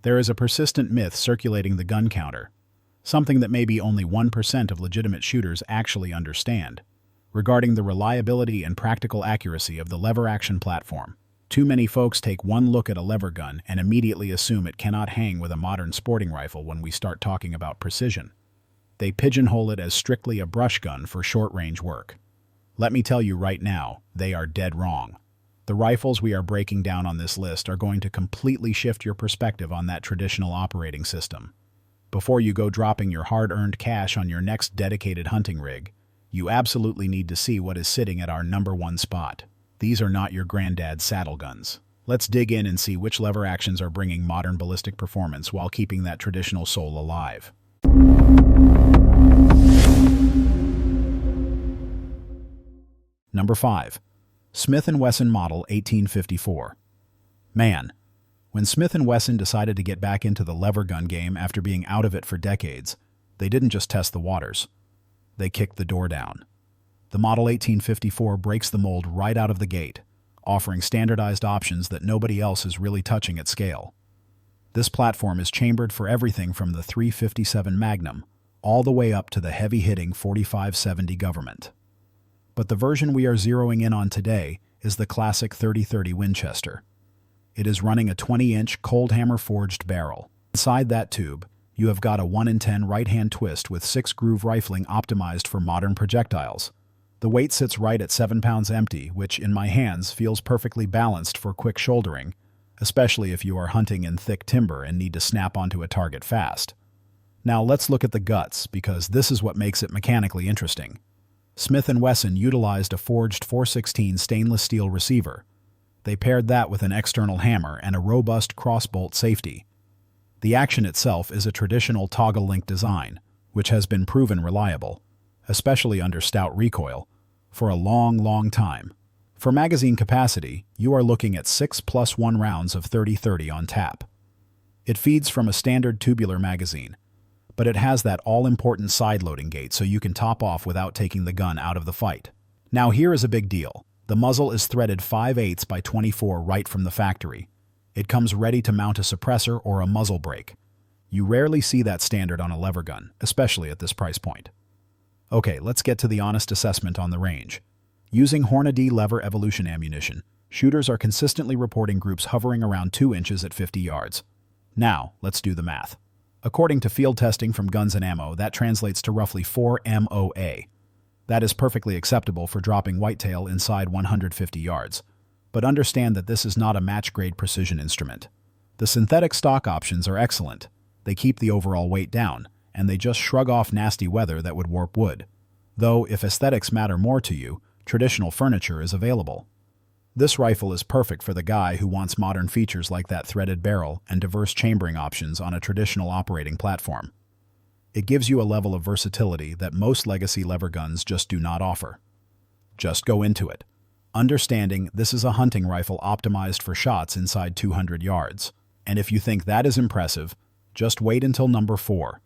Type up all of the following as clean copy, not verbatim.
There is a persistent myth circulating the gun counter, something that maybe only 1% of legitimate shooters actually understand, regarding the reliability and practical accuracy of the lever-action platform. Too many folks take one look at a lever gun and immediately assume it cannot hang with a modern sporting rifle when we start talking about precision. They pigeonhole it as strictly a brush gun for short-range work. Let me tell you right now, they are dead wrong. The rifles we are breaking down on this list are going to completely shift your perspective on that traditional operating system. Before you go dropping your hard-earned cash on your next dedicated hunting rig, you absolutely need to see what is sitting at our #1 spot. These are not your granddad's saddle guns. Let's dig in and see which lever actions are bringing modern ballistic performance while keeping that traditional soul alive. Number 5. Smith & Wesson Model 1854. Man, when Smith & Wesson decided to get back into the lever gun game after being out of it for decades, they didn't just test the waters. They kicked the door down. The Model 1854 breaks the mold right out of the gate, offering standardized options that nobody else is really touching at scale. This platform is chambered for everything from the .357 Magnum all the way up to the heavy-hitting .45-70 Government. But the version we are zeroing in on today is the classic 30-30 Winchester. It is running a 20-inch cold hammer forged barrel. Inside that tube, you have got a 1-in-10 right-hand twist with 6-groove rifling optimized for modern projectiles. The weight sits right at 7 pounds empty, which in my hands feels perfectly balanced for quick shouldering, especially if you are hunting in thick timber and need to snap onto a target fast. Now let's look at the guts, because this is what makes it mechanically interesting. Smith & Wesson utilized a forged .416 stainless steel receiver. They paired that with an external hammer and a robust crossbolt safety. The action itself is a traditional toggle link design, which has been proven reliable, especially under stout recoil, for a long time. For magazine capacity, you are looking at 6+1 rounds of 30-30 on tap. It feeds from a standard tubular magazine, but it has that all-important side-loading gate so you can top off without taking the gun out of the fight. Now here is a big deal. The muzzle is threaded 5/8 by 24 right from the factory. It comes ready to mount a suppressor or a muzzle brake. You rarely see that standard on a lever gun, especially at this price point. Okay, let's get to the honest assessment on the range. Using Hornady lever evolution ammunition, shooters are consistently reporting groups hovering around 2 inches at 50 yards. Now, let's do the math. According to field testing from Guns and Ammo, that translates to roughly 4 MOA. That is perfectly acceptable for dropping whitetail inside 150 yards. But understand that this is not a match-grade precision instrument. The synthetic stock options are excellent. They keep the overall weight down, and they just shrug off nasty weather that would warp wood. Though, if aesthetics matter more to you, traditional furniture is available. This rifle is perfect for the guy who wants modern features like that threaded barrel and diverse chambering options on a traditional operating platform. It gives you a level of versatility that most legacy lever guns just do not offer. Just go into it, understanding this is a hunting rifle optimized for shots inside 200 yards. And if you think that is impressive, just wait until number 4.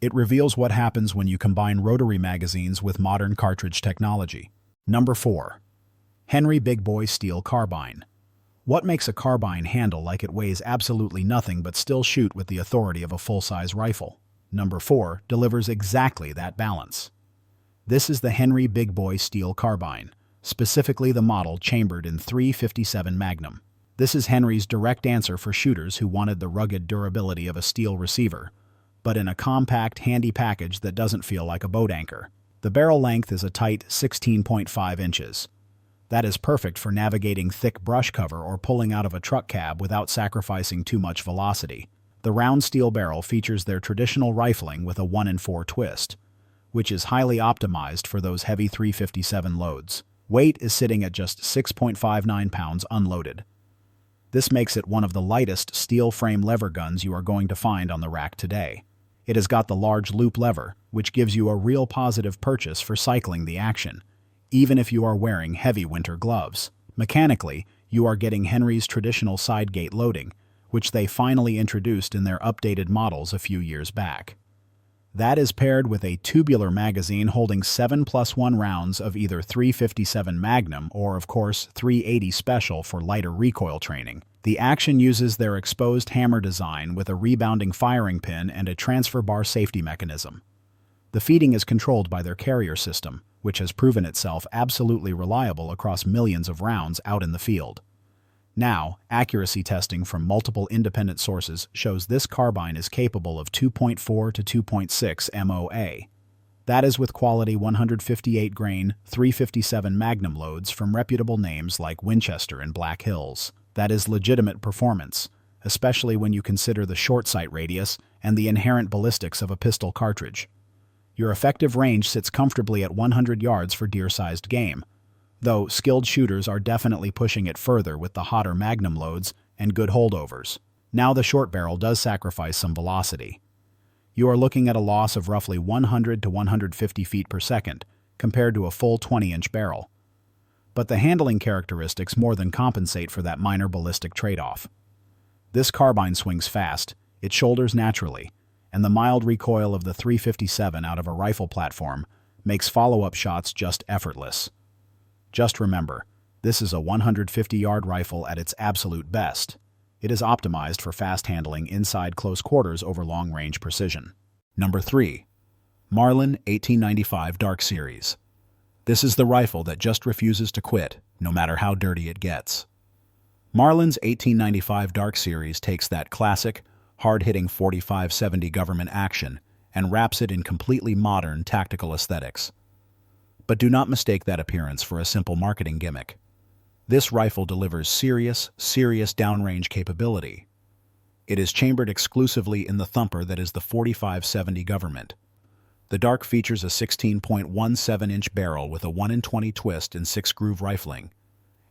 It reveals what happens when you combine rotary magazines with modern cartridge technology. Number 4. Henry Big Boy Steel Carbine. What makes a carbine handle like it weighs absolutely nothing but still shoot with the authority of a full-size rifle? Number 4 delivers exactly that balance. This is the Henry Big Boy Steel Carbine, specifically the model chambered in .357 Magnum. This is Henry's direct answer for shooters who wanted the rugged durability of a steel receiver, but in a compact, handy package that doesn't feel like a boat anchor. The barrel length is a tight 16.5 inches. That is perfect for navigating thick brush cover or pulling out of a truck cab without sacrificing too much velocity. The round steel barrel features their traditional rifling with a 1-in-4 twist, which is highly optimized for those heavy .357 loads. Weight is sitting at just 6.59 pounds unloaded. This makes it one of the lightest steel frame lever guns you are going to find on the rack today. It has got the large loop lever, which gives you a real positive purchase for cycling the action, even if you are wearing heavy winter gloves. Mechanically, you are getting Henry's traditional side gate loading, which they finally introduced in their updated models a few years back. That is paired with a tubular magazine holding 7+1 rounds of either .357 Magnum or, of course, .380 Special for lighter recoil training. The action uses their exposed hammer design with a rebounding firing pin and a transfer bar safety mechanism. The feeding is controlled by their carrier system, which has proven itself absolutely reliable across millions of rounds out in the field. Now, accuracy testing from multiple independent sources shows this carbine is capable of 2.4 to 2.6 MOA. That is with quality 158-grain, .357 Magnum loads from reputable names like Winchester and Black Hills. That is legitimate performance, especially when you consider the short sight radius and the inherent ballistics of a pistol cartridge. Your effective range sits comfortably at 100 yards for deer-sized game, though skilled shooters are definitely pushing it further with the hotter Magnum loads and good holdovers. Now the short barrel does sacrifice some velocity. You are looking at a loss of roughly 100 to 150 feet per second, compared to a full 20-inch barrel. But the handling characteristics more than compensate for that minor ballistic trade-off. This carbine swings fast, it shoulders naturally, and the mild recoil of the .357 out of a rifle platform makes follow-up shots just effortless. Just remember, this is a 150-yard rifle at its absolute best. It is optimized for fast handling inside close quarters over long-range precision. Number 3. Marlin 1895 Dark Series. This is the rifle that just refuses to quit, no matter how dirty it gets. Marlin's 1895 Dark Series takes that classic, hard-hitting 45-70 government action and wraps it in completely modern tactical aesthetics. But do not mistake that appearance for a simple marketing gimmick. This rifle delivers serious downrange capability. It is chambered exclusively in the thumper that is the 45-70 government. The Dark features a 16.17-inch barrel with a 1-in-20 twist and 6-groove rifling,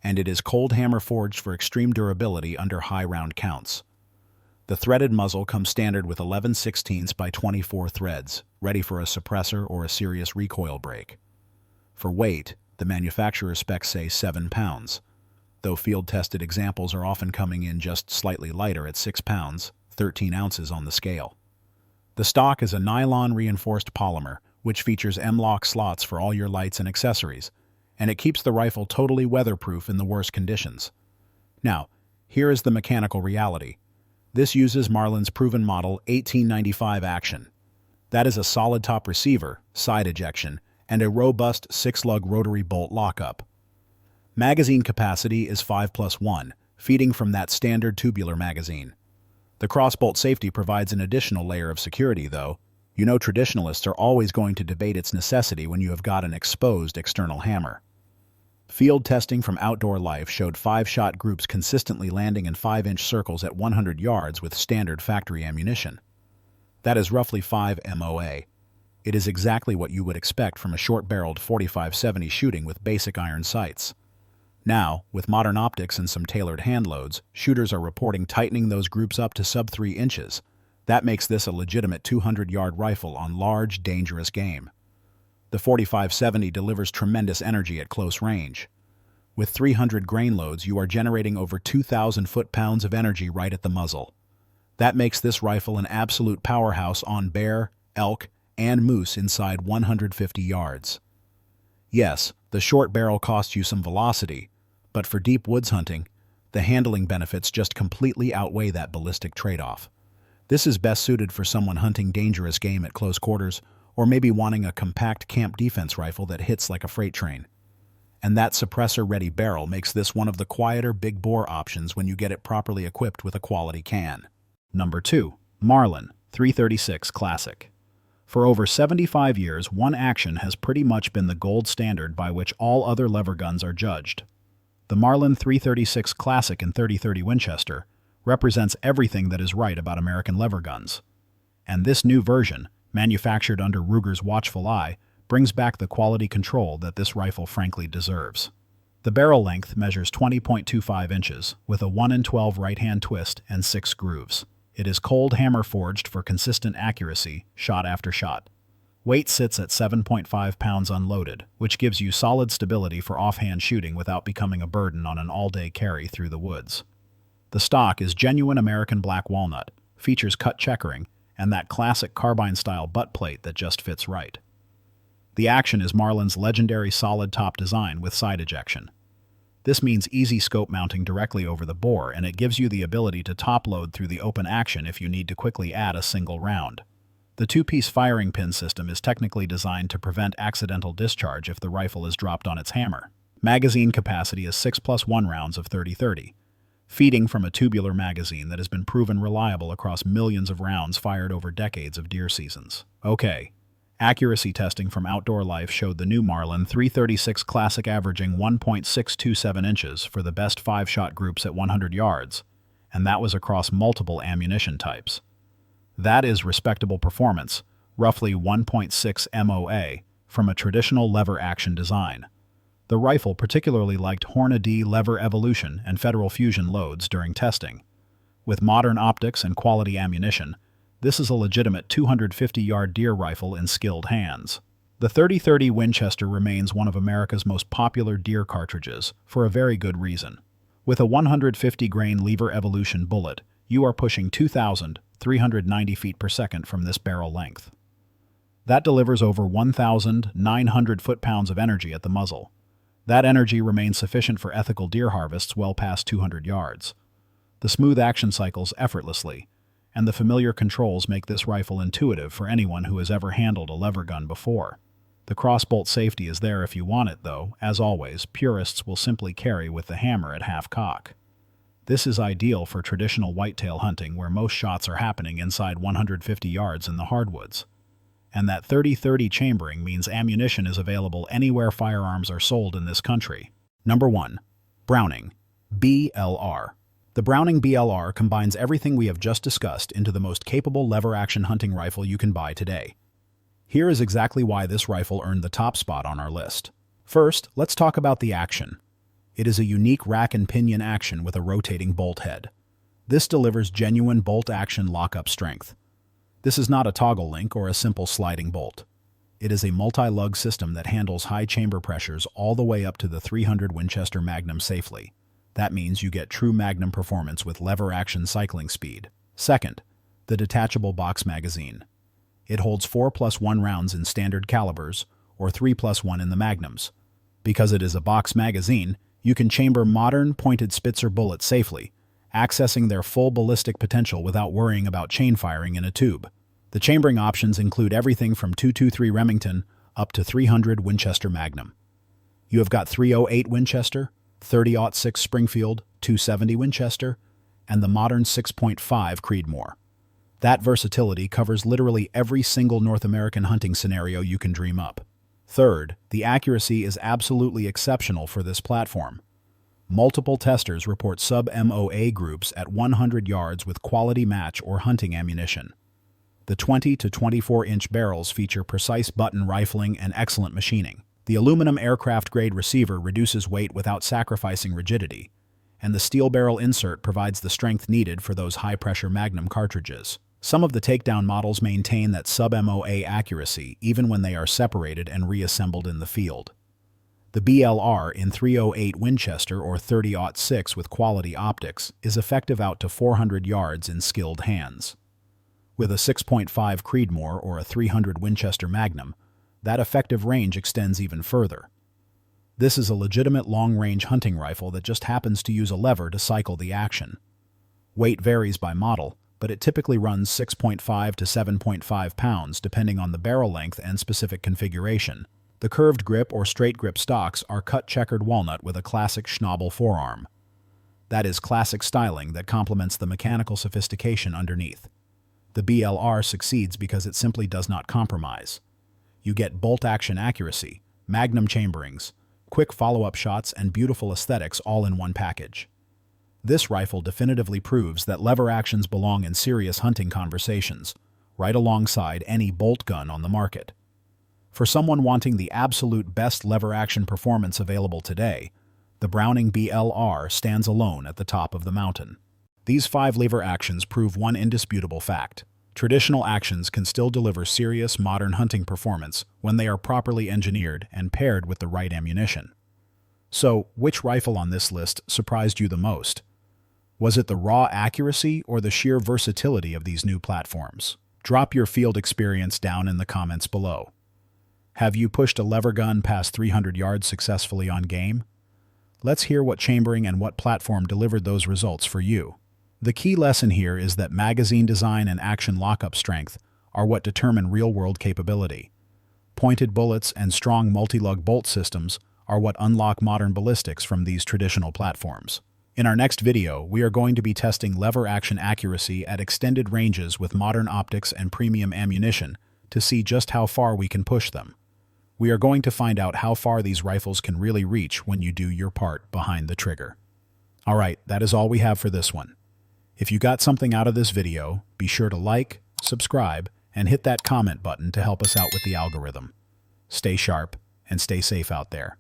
and it is cold hammer forged for extreme durability under high round counts. The threaded muzzle comes standard with 11/16 by 24 threads, ready for a suppressor or a serious recoil break. For weight, the manufacturer specs say 7 pounds, though field-tested examples are often coming in just slightly lighter at 6 pounds, 13 ounces on the scale. The stock is a nylon-reinforced polymer, which features M-lock slots for all your lights and accessories, and it keeps the rifle totally weatherproof in the worst conditions. Now, here is the mechanical reality. This uses Marlin's proven model 1895 action. That is a solid top receiver, side ejection, and a robust 6-lug rotary bolt lockup. Magazine capacity is 5+1, feeding from that standard tubular magazine. The crossbolt safety provides an additional layer of security, though. You know traditionalists are always going to debate its necessity when you have got an exposed external hammer. Field testing from Outdoor Life showed 5-shot groups consistently landing in 5-inch circles at 100 yards with standard factory ammunition. That is roughly 5 MOA. It is exactly what you would expect from a short-barreled 45-70 shooting with basic iron sights. Now, with modern optics and some tailored hand loads, shooters are reporting tightening those groups up to sub 3 inches. That makes this a legitimate 200-yard rifle on large, dangerous game. The 45-70 delivers tremendous energy at close range. With 300 grain loads, you are generating over 2,000 foot-pounds of energy right at the muzzle. That makes this rifle an absolute powerhouse on bear, elk, and moose inside 150 yards. Yes, the short barrel costs you some velocity, but for deep woods hunting, the handling benefits just completely outweigh that ballistic trade-off. This is best suited for someone hunting dangerous game at close quarters, or maybe wanting a compact camp defense rifle that hits like a freight train. And that suppressor-ready barrel makes this one of the quieter big-bore options when you get it properly equipped with a quality can. Number 2. Marlin 336 Classic. For over 75 years, one action has pretty much been the gold standard by which all other lever guns are judged. The Marlin 336 Classic in .30-30 Winchester represents everything that is right about American lever guns. And this new version, manufactured under Ruger's watchful eye, brings back the quality control that this rifle frankly deserves. The barrel length measures 20.25 inches, with a 1-in-12 right-hand twist and 6 grooves. It is cold hammer forged for consistent accuracy, shot after shot. Weight sits at 7.5 pounds unloaded, which gives you solid stability for offhand shooting without becoming a burden on an all-day carry through the woods. The stock is genuine American black walnut, features cut checkering, and that classic carbine-style butt plate that just fits right. The action is Marlin's legendary solid top design with side ejection. This means easy scope mounting directly over the bore, and it gives you the ability to top load through the open action if you need to quickly add a single round. The two-piece firing pin system is technically designed to prevent accidental discharge if the rifle is dropped on its hammer. Magazine capacity is 6+1 rounds of 30-30, feeding from a tubular magazine that has been proven reliable across millions of rounds fired over decades of deer seasons. Okay. Accuracy testing from Outdoor Life showed the new Marlin 336 Classic averaging 1.627 inches for the best 5-shot groups at 100 yards, and that was across multiple ammunition types. That is respectable performance, roughly 1.6 MOA, from a traditional lever-action design. The rifle particularly liked Hornady lever evolution and Federal Fusion loads during testing. With modern optics and quality ammunition, this is a legitimate 250-yard deer rifle in skilled hands. The 30-30 Winchester remains one of America's most popular deer cartridges, for a very good reason. With a 150-grain lever evolution bullet, you are pushing 2,390 feet per second from this barrel length. That delivers over 1,900 foot-pounds of energy at the muzzle. That energy remains sufficient for ethical deer harvests well past 200 yards. The smooth action cycles effortlessly, and the familiar controls make this rifle intuitive for anyone who has ever handled a lever gun before. The crossbolt safety is there if you want it, though. As always, purists will simply carry with the hammer at half cock. This is ideal for traditional whitetail hunting where most shots are happening inside 150 yards in the hardwoods. And that 30-30 chambering means ammunition is available anywhere firearms are sold in this country. Number 1. Browning BLR. The Browning BLR combines everything we have just discussed into the most capable lever-action hunting rifle you can buy today. Here is exactly why this rifle earned the top spot on our list. First, let's talk about the action. It is a unique rack and pinion action with a rotating bolt head. This delivers genuine bolt-action lockup strength. This is not a toggle link or a simple sliding bolt. It is a multi-lug system that handles high chamber pressures all the way up to the 300 Winchester Magnum safely. That means you get true Magnum performance with lever-action cycling speed. Second, the detachable box magazine. It holds 4+1 rounds in standard calibers, or 3+1 in the Magnums. Because it is a box magazine, you can chamber modern pointed Spitzer bullets safely, accessing their full ballistic potential without worrying about chain firing in a tube. The chambering options include everything from .223 Remington up to 300 Winchester Magnum. You have got 308 Winchester, 30-06 Springfield, 270 Winchester, and the modern 6.5 Creedmoor. That versatility covers literally every single North American hunting scenario you can dream up. Third, the accuracy is absolutely exceptional for this platform. Multiple testers report sub-MOA groups at 100 yards with quality match or hunting ammunition. The 20 to 24-inch barrels feature precise button rifling and excellent machining. The aluminum aircraft-grade receiver reduces weight without sacrificing rigidity, and the steel barrel insert provides the strength needed for those high-pressure Magnum cartridges. Some of the takedown models maintain that sub-MOA accuracy even when they are separated and reassembled in the field. The BLR in 308 Winchester or 30-06 with quality optics is effective out to 400 yards in skilled hands. With a 6.5 Creedmoor or a 300 Winchester Magnum, that effective range extends even further. This is a legitimate long-range hunting rifle that just happens to use a lever to cycle the action. Weight varies by model, but it typically runs 6.5 to 7.5 pounds depending on the barrel length and specific configuration. The curved grip or straight grip stocks are cut checkered walnut with a classic Schnabel forearm. That is classic styling that complements the mechanical sophistication underneath. The BLR succeeds because it simply does not compromise. You get bolt-action accuracy, Magnum chamberings, quick follow-up shots, and beautiful aesthetics all in one package. This rifle definitively proves that lever actions belong in serious hunting conversations, right alongside any bolt gun on the market. For someone wanting the absolute best lever action performance available today, the Browning BLR stands alone at the top of the mountain. These 5 lever actions prove one indisputable fact. Traditional actions can still deliver serious modern hunting performance when they are properly engineered and paired with the right ammunition. So, which rifle on this list surprised you the most? Was it the raw accuracy or the sheer versatility of these new platforms? Drop your field experience down in the comments below. Have you pushed a lever gun past 300 yards successfully on game? Let's hear what chambering and what platform delivered those results for you. The key lesson here is that magazine design and action lockup strength are what determine real-world capability. Pointed bullets and strong multi-lug bolt systems are what unlock modern ballistics from these traditional platforms. In our next video, we are going to be testing lever action accuracy at extended ranges with modern optics and premium ammunition to see just how far we can push them. We are going to find out how far these rifles can really reach when you do your part behind the trigger. Alright, that is all we have for this one. If you got something out of this video, be sure to like, subscribe, and hit that comment button to help us out with the algorithm. Stay sharp and stay safe out there.